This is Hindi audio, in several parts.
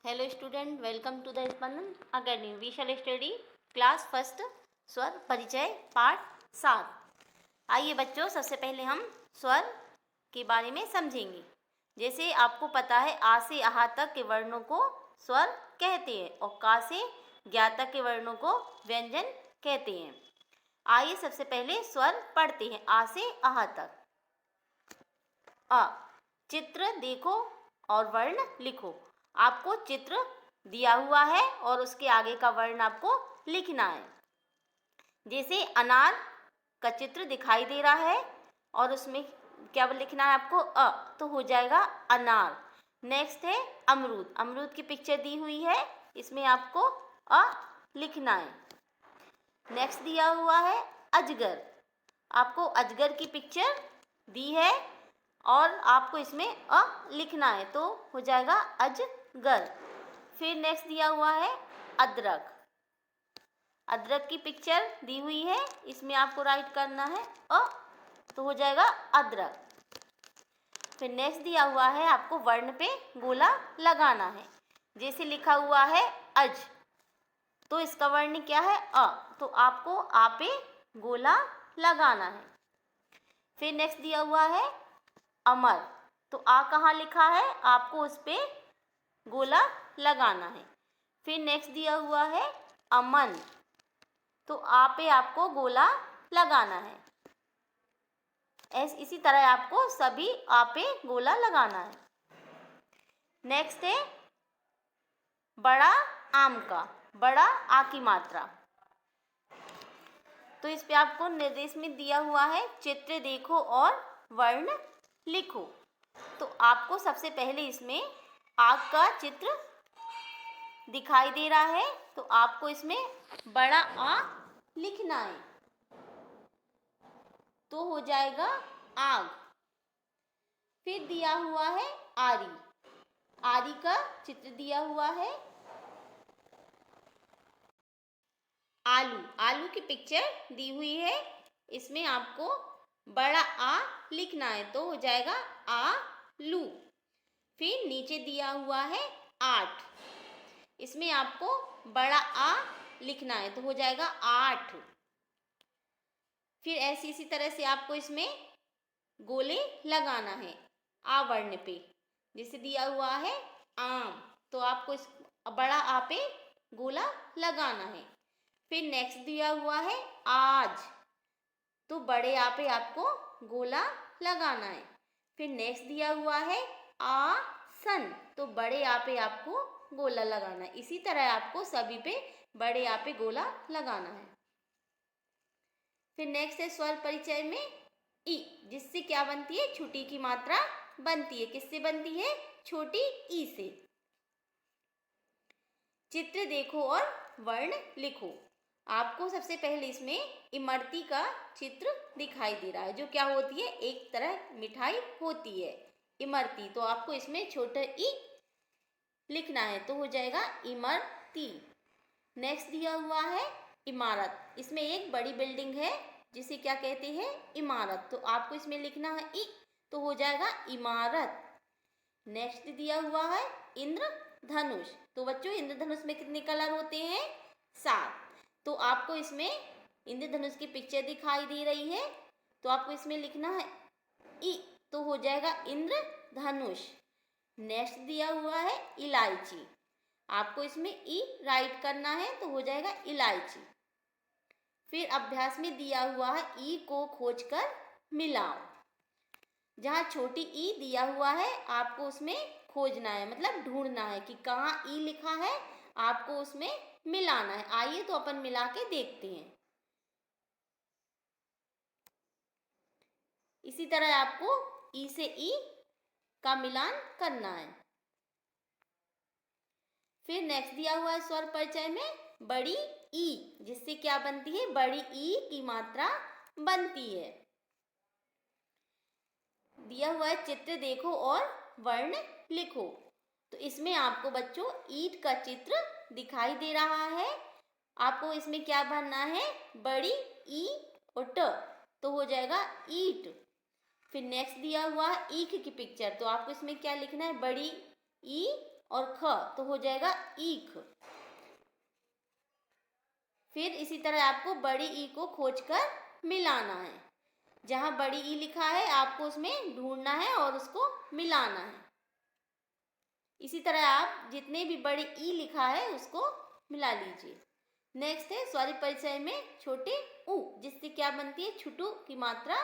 Hello student, welcome to the Spandan Academy. We shall study class first स्वर परिचय पाठ 7। आइए बच्चों, सबसे पहले हम स्वर के बारे में समझेंगे। जैसे आपको पता है, आ से आहा तक के वर्णों को स्वर कहते हैं और का से ज्ञा तक के वर्णों को व्यंजन कहते हैं। आइए सबसे पहले स्वर पढ़ते हैं आ से आहा तक। अ, चित्र देखो और वर्ण लिखो। आपको चित्र दिया हुआ है और उसके आगे का वर्ण आपको लिखना है। जैसे अनार का चित्र दिखाई दे रहा है और उसमें क्या लिखना है आपको, तो हो जाएगा अनार। नेक्स्ट है अमरूद, अमरूद की पिक्चर दी हुई है, इसमें आपको अ लिखना है। नेक्स्ट दिया हुआ है अजगर, आपको अजगर की पिक्चर दी है और आपको इसमें अ लिखना है, तो हो जाएगा अजगर। फिर नेक्स्ट दिया हुआ है अदरक, अदरक की पिक्चर दी हुई है, इसमें आपको राइट करना है अ, तो हो जाएगा अदरक। फिर नेक्स्ट दिया हुआ है आपको वर्ण पे गोला लगाना है। जैसे लिखा हुआ है अज, तो इसका वर्ण क्या है अ, तो आपको आ पे गोला लगाना है। फिर नेक्स्ट दिया हुआ है अमर, तो आ कहाँ लिखा है, आपको उस पे गोला लगाना है। फिर नेक्स्ट दिया हुआ है अमन, तो आ पे आपको गोला लगाना है। इसी तरह आपको सभी आ पे गोला लगाना है। नेक्स्ट है बड़ा आम का, बड़ा आ की मात्रा, तो इस पे आपको निर्देश में दिया हुआ है चित्र देखो और वर्ण लिखो। तो आपको सबसे पहले इसमें आग का चित्र दिखाई दे रहा है, तो आपको इसमें बड़ा आ लिखना है, तो हो जाएगा आग। फिर दिया हुआ है आरी, आरी का चित्र दिया हुआ है। आलू, आलू की पिक्चर दी हुई है, इसमें आपको बड़ा आ लिखना है, तो हो जाएगा आलू। फिर नीचे दिया हुआ है 8, इसमें आपको बड़ा आ लिखना है, तो हो जाएगा 8। फिर ऐसी इसी तरह से आपको इसमें गोले लगाना है आ वर्ण पे। जैसे दिया हुआ है आम, तो आपको इस बड़ा आ पे गोला लगाना है। फिर नेक्स्ट दिया हुआ है आज, तो बड़े आ पे आपको गोला लगाना है। फिर नेक्स्ट दिया हुआ है आसन, तो बड़े आ पे आपको गोला लगाना है। इसी तरह आपको सभी पे बड़े आ पे गोला लगाना है। फिर नेक्स्ट है स्वर परिचय में ई, जिससे क्या बनती है, छोटी की मात्रा बनती है। किससे बनती है, छोटी ई से। चित्र देखो और वर्ण लिखो। आपको सबसे पहले इसमें इमरती का चित्र दिखाई दे रहा है, जो क्या होती है, एक तरह मिठाई होती है इमरती, तो आपको इसमें छोटा ई लिखना है, तो हो जाएगा इमरती। नेक्स्ट दिया हुआ है इमारत, इसमें एक बड़ी बिल्डिंग है जिसे क्या कहते हैं, इमारत, तो आपको इसमें लिखना है ई, तो हो जाएगा इमारत। नेक्स्ट दिया हुआ है इंद्रधनुष, तो बच्चों इंद्रधनुष में कितने कलर होते हैं, 7, तो आपको इसमें इंद्रधनुष की पिक्चर दिखाई दे रही है, तो आपको इसमें लिखना है ई, तो हो जाएगा इंद्रधनुष। नेक्स्ट दिया हुआ है इलायची, आपको इसमें ई राइट करना है, तो हो जाएगा इलायची। फिर अभ्यास में दिया हुआ है ई को खोजकर मिलाओ, जहाँ छोटी ई दिया हुआ है आपको उसमें खोजना है, मतलब ढूंढना है कि कहाँ ई लिखा है, आपको उसमें मिलाना है। आइए तो अपन मिला के देखते हैं। इसी तरह आपको ई से ई का मिलान करना है। फिर नेक्स्ट दिया हुआ है स्वर परिचय में बड़ी ई, जिससे क्या बनती है, बड़ी ई की मात्रा बनती है। दिया हुआ है चित्र देखो और वर्ण लिखो, तो इसमें आपको बच्चों ईट का चित्र दिखाई दे रहा है, आपको इसमें क्या भरना है, बड़ी ई और ट, तो हो जाएगा ईट। फिर नेक्स्ट दिया हुआ है ईख की पिक्चर, तो आपको इसमें क्या लिखना है, बड़ी ई और ख तो हो जाएगा ईख। फिर इसी तरह आपको बड़ी ई को खोजकर मिलाना है। जहाँ बड़ी ई लिखा है आपको उसमें ढूंढना है और उसको मिलाना है। इसी तरह आप जितने भी बड़ी ई लिखा है उसको मिला लीजिए। नेक्स्ट है स्वर परिचय में छोटे ऊ, जिससे क्या बनती है, छुटू की मात्रा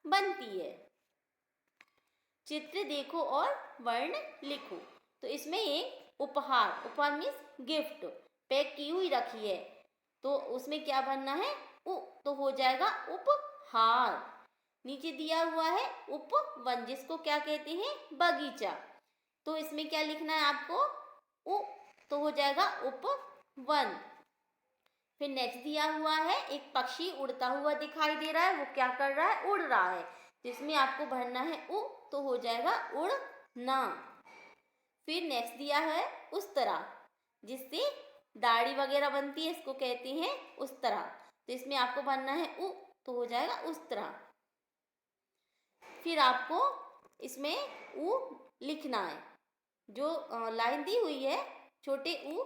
बनती है। चित्र देखो और वर्ण लिखो। तो इसमें एक उपहार, उपहार मीन्स गिफ्ट, पैक की हुई रखी है, तो उसमें क्या बनना है, उ, तो हो जाएगा उपहार। नीचे दिया हुआ है उपवन, जिसको क्या कहते हैं, बगीचा, तो इसमें क्या लिखना है आपको, उ, तो हो जाएगा उपवन। फिर नेक्स्ट दिया हुआ है एक पक्षी उड़ता हुआ दिखाई दे रहा है, वो क्या कर रहा है, उड़ रहा है, तो इसमें आपको भरना है उ, तो हो जाएगा उड़ना। फिर नेक्स्ट दिया है उस तरह, जिससे दाढ़ी वगैरह बनती है, इसको कहते हैं उस तरह, तो इसमें आपको भरना है उ, तो हो जाएगा उस तरह। फिर आपको इसमें उ लिखना है, जो लाइन दी हुई है छोटे ऊ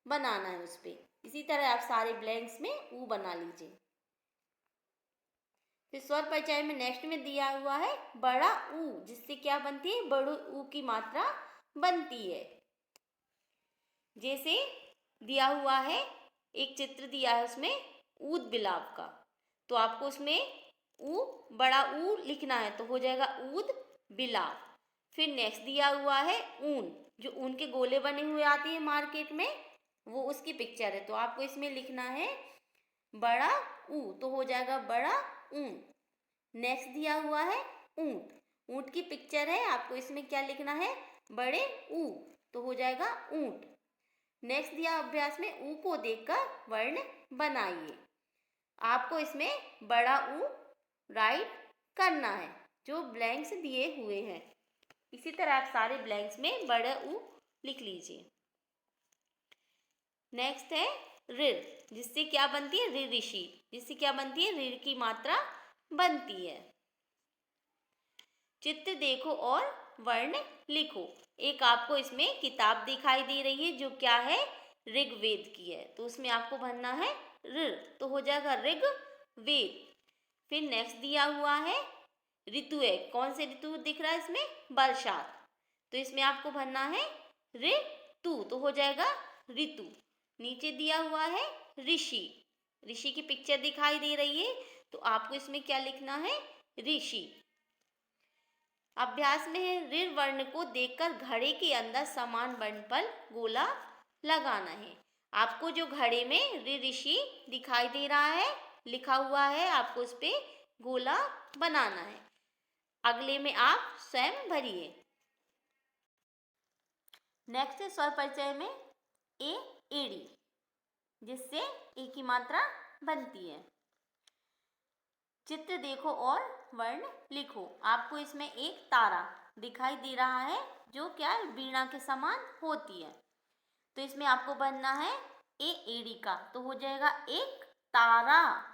बनाना है उस पर। इसी तरह आप सारे ब्लैंक्स में ऊ बना लीजिए। फिर स्वर परिचय में नेक्स्ट में दिया हुआ है बड़ा ऊ, जिससे क्या बनती है, बड़ू ऊ की मात्रा बनती है। जैसे दिया हुआ है एक चित्र दिया है, उसमें ऊद बिलाव का, तो आपको उसमें ऊ, बड़ा ऊ लिखना है, तो हो जाएगा ऊद बिलाव। फिर नेक्स्ट दिया हुआ है ऊन, जो ऊन के गोले बने हुए आते हैं मार्केट में, वो उसकी पिक्चर है, तो आपको इसमें लिखना है बड़ा ऊ, तो हो जाएगा बड़ा ऊन। नेक्स्ट दिया हुआ है ऊंट, ऊंट की पिक्चर है, आपको इसमें क्या लिखना है, बड़े ऊ, तो हो जाएगा ऊंट। नेक्स्ट दिया अभ्यास में ऊ को देखकर वर्ण बनाइए। आपको इसमें बड़ा ऊ राइट करना है, जो ब्लैंक्स दिए हुए हैं। इसी तरह आप सारे ब्लैंक्स में बड़ा ऊ लिख लीजिए। नेक्स्ट है ऋर, जिससे क्या बनती है, ऋ ऋषि, जिससे क्या बनती है, ऋ की मात्रा बनती है। चित्र देखो और वर्ण लिखो। एक आपको इसमें किताब दिखाई दे रही है, जो क्या है, ऋग्वेद की है, तो उसमें आपको भरना है ऋ, तो हो जाएगा ऋग्वेद। फिर नेक्स्ट दिया हुआ है ऋतु है, कौन से ऋतु दिख रहा है इसमें, बरसात, तो इसमें आपको भरना है ऋतु, तो हो जाएगा ऋतु। नीचे दिया हुआ है ऋषि, ऋषि की पिक्चर दिखाई दे रही है, तो आपको इसमें क्या लिखना है, ऋषि। अभ्यास में है ऋ वर्ण को देखकर घड़े के अंदर समान वर्ण पर गोला लगाना है। आपको जो घड़े में ऋ ऋषि दिखाई दे रहा है, लिखा हुआ है, आपको उस पे गोला बनाना है। अगले में आप स्वयं भरिए। नेक्स्ट है स्वर परिचय में ए एड़ी, जिससे ए की मात्रा बनती है। चित्र देखो और वर्ण लिखो। आपको इसमें एक तारा दिखाई दे रहा है, जो क्या वीणा के समान होती है, तो इसमें आपको बनना है ए एड़ी का, तो हो जाएगा एक तारा।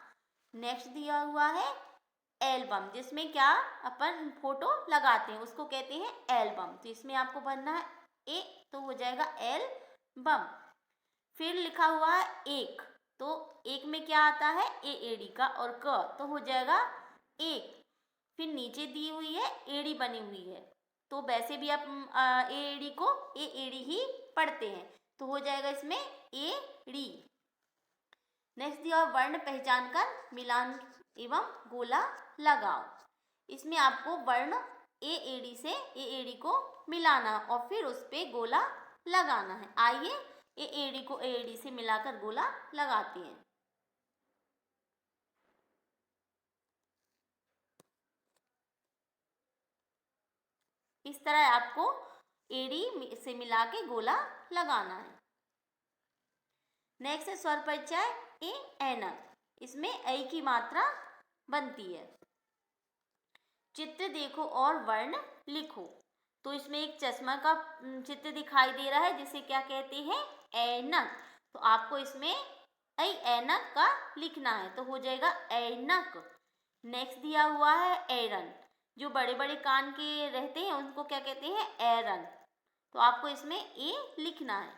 नेक्स्ट दिया हुआ है एल्बम, जिसमें क्या अपन फोटो लगाते हैं, उसको कहते हैं एल्बम, तो इसमें आपको बनना है ए, तो हो जाएगा एल्बम। फिर लिखा हुआ है एक, तो एक में क्या आता है, ए एड़ी का, और क, तो हो जाएगा एक। फिर नीचे दी हुई है एड़ी बनी हुई है, तो वैसे भी आप ए एड़ी को ए एड़ी ही पढ़ते हैं, तो हो जाएगा इसमें एड़ी। नेक्स्ट दिया वर्ण पहचान कर मिलान एवं गोला लगाओ। इसमें आपको वर्ण ए एड़ी से ए एड़ी को मिलाना और फिर उस पर गोला लगाना है। आइए ए एड़ी को ए एड़ी से मिलाकर गोला लगाते हैं। इस तरह आपको एड़ी से मिला के गोला लगाना है। नेक्स्ट है स्वर परिचय ए ऐनक, इसमें ऐ की मात्रा बनती है। चित्र देखो और वर्ण लिखो। तो इसमें एक चश्मा का चित्र दिखाई दे रहा है, जिसे क्या कहते हैं, ऐनक, तो आपको इसमें ऐ ऐनक का लिखना है, तो हो जाएगा ऐनक। नेक्स्ट दिया हुआ है ऐरन, जो बड़े बड़े कान के रहते हैं उनको क्या कहते हैं, ऐरन, तो आपको इसमें ऐ एड़ी का लिखना है, तो हो जाएगा ऐरन। तो आपको इसमें ए लिखना है।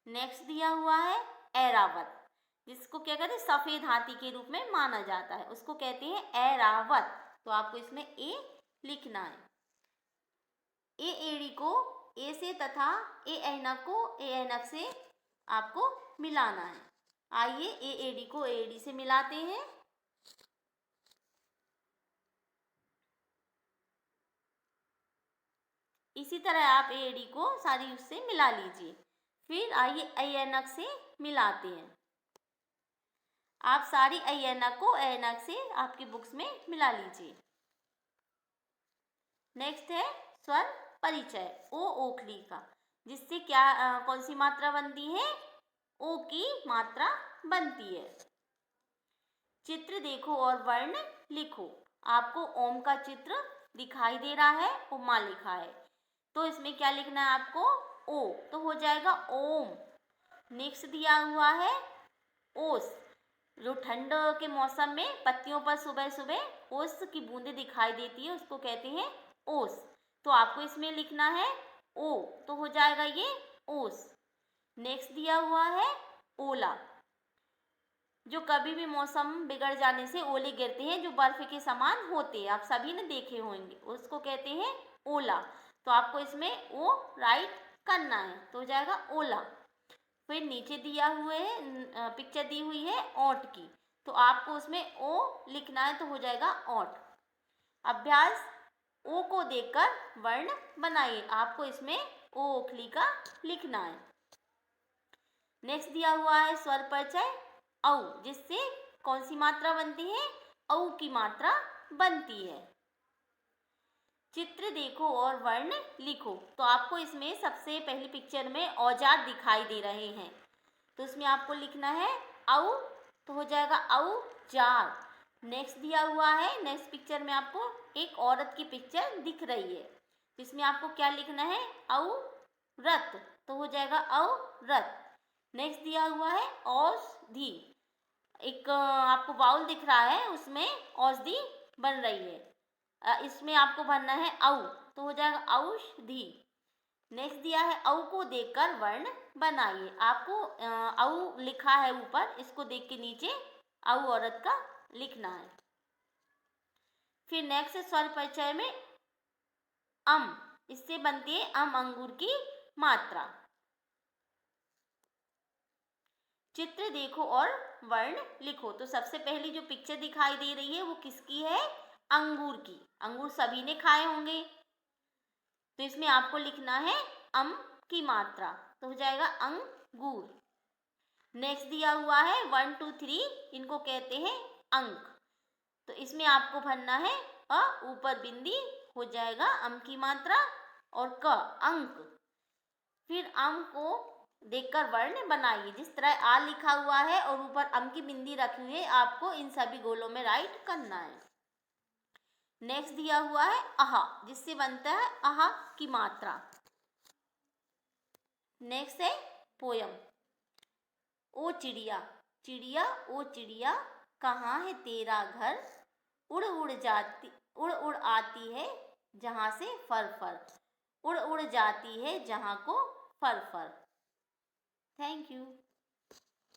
नेक्स्ट दिया हुआ है ऐरावत, जिसको क्या कहते हैं, सफ़ेद हाथी के रूप में माना जाता है, उसको कहते हैं ऐरावत। तो आपको इसमें ए लिखना है। ए एड़ी को ए से तथा ए ऐनक को ए ऐनक से आपको मिलाना है। आइए ए एडी को ए एडी से मिलाते हैं। इसी तरह आप ए एडी को सारी उससे मिला लीजिए। फिर आइए ए ऐनक से मिलाते हैं। आप सारी ए ऐनक को ए ऐनक से आपकी बुक्स में मिला लीजिए। नेक्स्ट है स्वर परिचय, ओ ओखली का, जिससे क्या कौन सी मात्रा बनती है, ओ की मात्रा बनती है। चित्र देखो और वर्ण लिखो। आपको ओम का चित्र दिखाई दे रहा है, उमा लिखा है, तो इसमें क्या लिखना है आपको, ओ, तो हो जाएगा ओम। नेक्स्ट दिया हुआ है ओस, जो ठंड के मौसम में पत्तियों पर सुबह सुबह ओस की बूंदें दिखाई देती है, उसको कहते हैं ओस। तो आपको इसमें लिखना है ओ, तो हो जाएगा ये ओस। नेक्स्ट दिया हुआ है ओला, जो कभी भी मौसम बिगड़ जाने से ओले गिरते हैं, जो बर्फ के समान होते हैं, आप सभी ने देखे होंगे, उसको कहते हैं ओला। तो आपको इसमें ओ राइट करना है, तो हो जाएगा ओला। फिर नीचे दिया हुए है पिक्चर दी हुई है ओट की, तो आपको उसमें ओ लिखना है, तो हो जाएगा ओट। अभ्यास, ओ को देखकर वर्ण बनाइए। आपको इसमें ओ ओखली का लिखना है। नेक्स्ट दिया हुआ है स्वर परिचय औ, जिससे कौन सी मात्रा बनती है, औ की मात्रा बनती है। चित्र देखो और वर्ण लिखो। तो आपको इसमें सबसे पहली पिक्चर में औजार दिखाई दे रहे हैं, तो इसमें आपको लिखना है औ, तो हो जाएगा औजार। नेक्स्ट दिया हुआ है, नेक्स्ट पिक्चर में आपको एक औरत की पिक्चर दिख रही है, जिसमें आपको क्या लिखना है, औरत, तो हो जाएगा औरत। नेक्स्ट दिया हुआ है औषधि, एक आपको बाउल दिख रहा है, उसमें औषधि बन रही है, इसमें आपको भरना है औ, तो हो जाएगा औषधि। नेक्स्ट दिया है औ को देखकर वर्ण बनाइए। आपको औ लिखा है ऊपर, इसको देख के नीचे औ औरत का लिखना है। फिर नेक्स्ट स्वर परिचय में अम, इससे बनती है अम अंगूर की मात्रा। चित्र देखो और वर्ण लिखो। तो सबसे पहली जो पिक्चर दिखाई दे रही है वो किसकी है, अंगूर की। अंगूर सभी ने खाए होंगे, तो इसमें आपको लिखना है अम की मात्रा, तो हो जाएगा अंगूर। नेक्स्ट दिया हुआ है 1 2 3, इनको कहते हैं अंक, तो इसमें आपको भरना है अ, ऊपर बिंदी, हो जाएगा अम की मात्रा, और क अंक। फिर अम को देखकर वर्ण बनाइए। जिस तरह आ लिखा हुआ है और ऊपर अम की बिंदी रखी हुई है, आपको इन सभी गोलों में राइट करना है। नेक्स्ट दिया हुआ है आहा, जिससे बनता है आहा की मात्रा। नेक्स्ट है पोयम, ओ चिड़िया चिड़िया ओ चिड़िया कहाँ है तेरा घर, उड़ उड़ आती है जहाँ से फर फर, उड़ उड़ जाती है जहाँ को फर फर। Thank you.